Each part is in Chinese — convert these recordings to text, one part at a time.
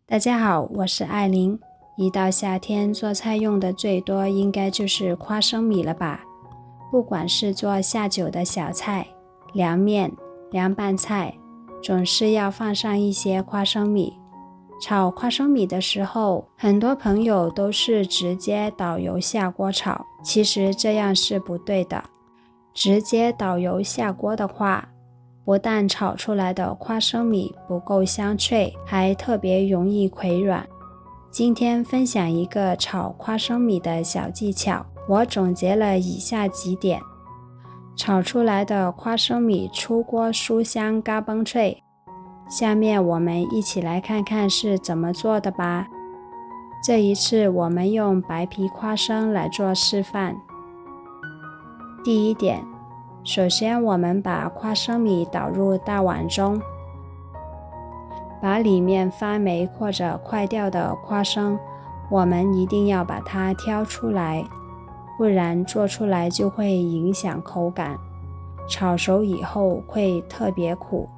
大家好，我是艾琳。一到夏天，做菜用的最多应该就是花生米了吧？不管是做下酒的小菜、凉面、凉拌菜，总是要放上一些花生米。炒花生米的时候，很多朋友都是直接倒油下锅炒，其实这样是不对的。直接倒油下锅的话，不但炒出来的花生米不够香脆，还特别容易溃软。今天分享一个炒花生米的小技巧，我总结了以下几点。炒出来的花生米出锅酥香嘎嘣脆。下面我们一起来看看是怎么做的吧。这一次我们用白皮花生来做示范。第一点，首先我们把花生米倒入大碗中，把里面发霉或者坏掉的花生，我们一定要把它挑出来，不然做出来就会影响口感，炒熟以后会特别苦。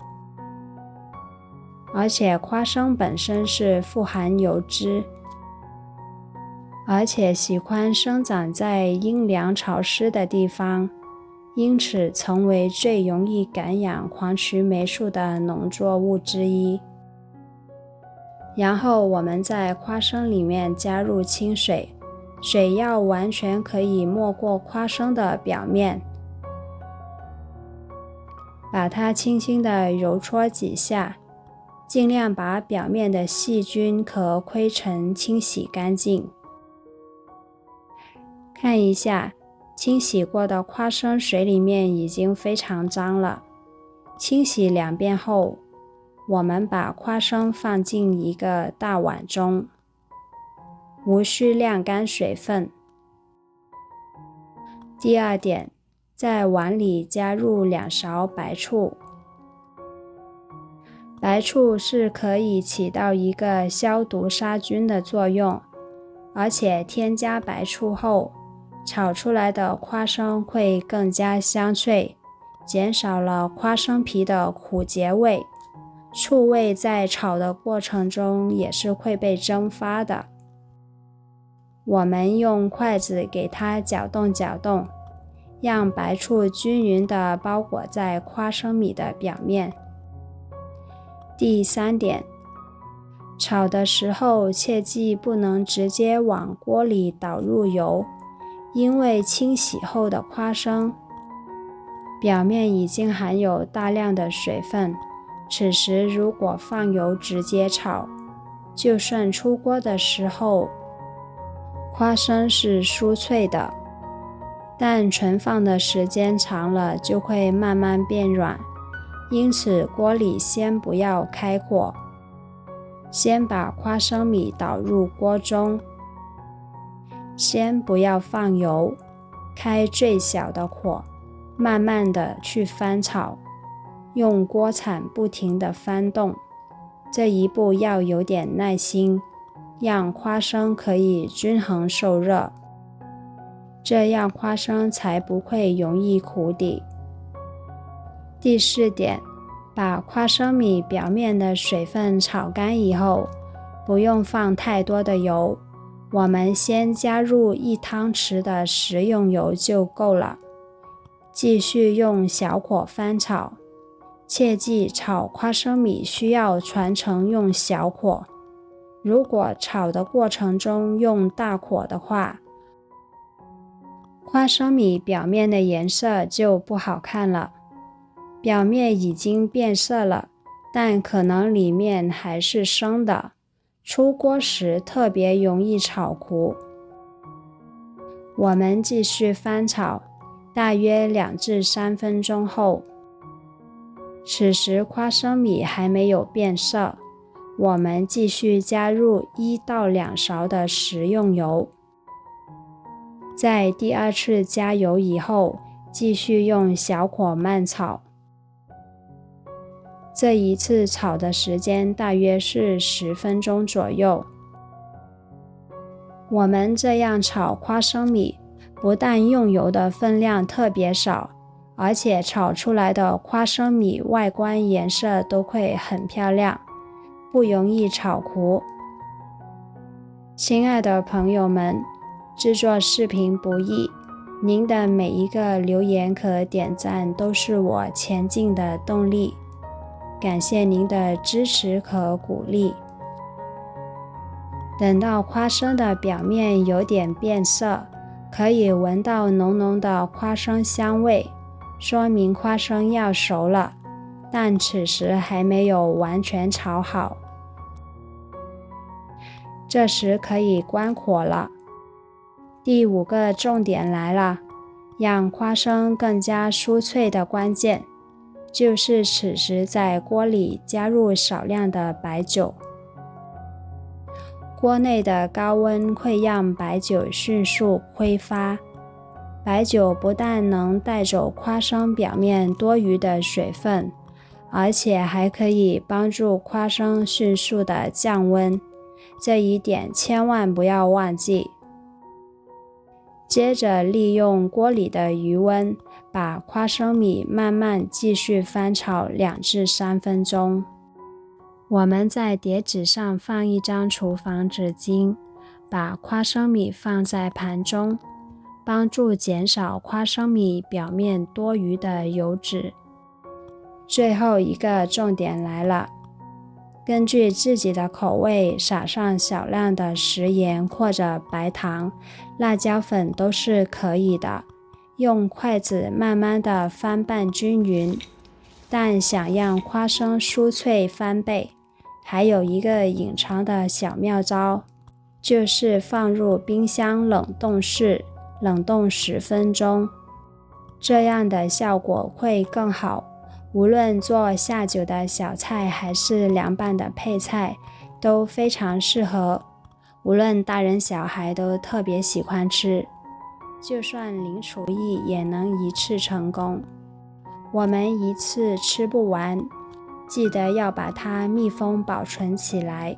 而且花生本身是富含油脂，而且喜欢生长在阴凉潮湿的地方，因此成为最容易感染黄曲霉素的农作物之一。然后我们在花生里面加入清水，水要完全可以没过花生的表面，把它轻轻地揉搓几下，尽量把表面的细菌和灰尘清洗干净。看一下，清洗过的花生水里面已经非常脏了。清洗2遍后，我们把花生放进一个大碗中，无需晾干水分。第二点，在碗里加入2勺白醋。白醋是可以起到一个消毒杀菌的作用，而且添加白醋后，炒出来的花生会更加香脆，减少了花生皮的苦澀味。醋味在炒的过程中也是会被蒸发的。我们用筷子给它搅动搅动，让白醋均匀地包裹在花生米的表面。第3点，炒的时候切记不能直接往锅里倒入油，因为清洗后的花生表面已经含有大量的水分，此时如果放油直接炒，就算出锅的时候花生是酥脆的，但存放的时间长了就会慢慢变软。因此锅里先不要开火，先把花生米倒入锅中，先不要放油，开最小的火，慢慢的去翻炒，用锅铲不停地翻动。这一步要有点耐心，让花生可以均衡受热，这样花生才不会容易糊底。第4点，把花生米表面的水分炒干以后，不用放太多的油，我们先加入1汤匙的食用油就够了，继续用小火翻炒。切记炒花生米需要全程用小火，如果炒的过程中用大火的话，花生米表面的颜色就不好看了。表面已经变色了，但可能里面还是生的，出锅时特别容易炒糊。我们继续翻炒，大约2至3分钟后，此时花生米还没有变色，我们继续加入1到2勺的食用油。在第2次加油以后，继续用小火慢炒。这一次炒的时间大约是10分钟左右。我们这样炒花生米，不但用油的分量特别少，而且炒出来的花生米外观颜色都会很漂亮，不容易炒糊，亲爱的朋友们，制作视频不易，您的每一个留言和点赞都是我前进的动力，感谢您的支持和鼓励。等到花生的表面有点变色，可以闻到浓浓的花生香味，说明花生要熟了，但此时还没有完全炒好。这时可以关火了。第5个重点来了，让花生更加酥脆的关键，就是此时在锅里加入少量的白酒。锅内的高温会让白酒迅速挥发，白酒不但能带走花生表面多余的水分，而且还可以帮助花生迅速的降温，这一点千万不要忘记。接着利用锅里的余温，把花生米慢慢继续翻炒2至3分钟。我们在碟子上放一张厨房纸巾，把花生米放在盘中，帮助减少花生米表面多余的油脂。最后一个重点来了，根据自己的口味撒上少量的食盐或者白糖、辣椒粉都是可以的，用筷子慢慢的翻拌均匀。但想让花生酥脆翻倍，还有一个隐藏的小妙招，就是放入冰箱冷冻室冷冻10分钟，这样的效果会更好。无论做下酒的小菜还是凉拌的配菜都非常适合，无论大人小孩都特别喜欢吃，就算零厨艺也能一次成功。我们一次吃不完，记得要把它密封保存起来。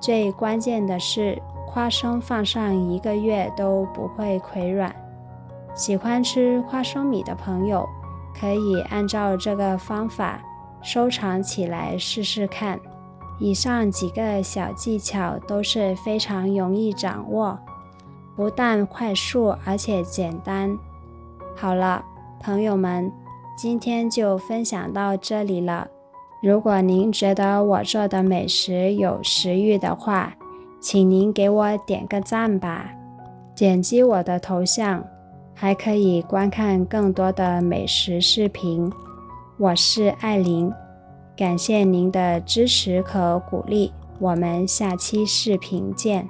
最关键的是，花生放上1个月都不会溃软。喜欢吃花生米的朋友，可以按照这个方法收藏起来试试看。以上几个小技巧都是非常容易掌握，不但快速而且简单。好了，朋友们，今天就分享到这里了。如果您觉得我做的美食有食欲的话，请您给我点个赞吧。点击我的头像，还可以观看更多的美食视频。我是艾琳，感谢您的支持和鼓励，我们下期视频见。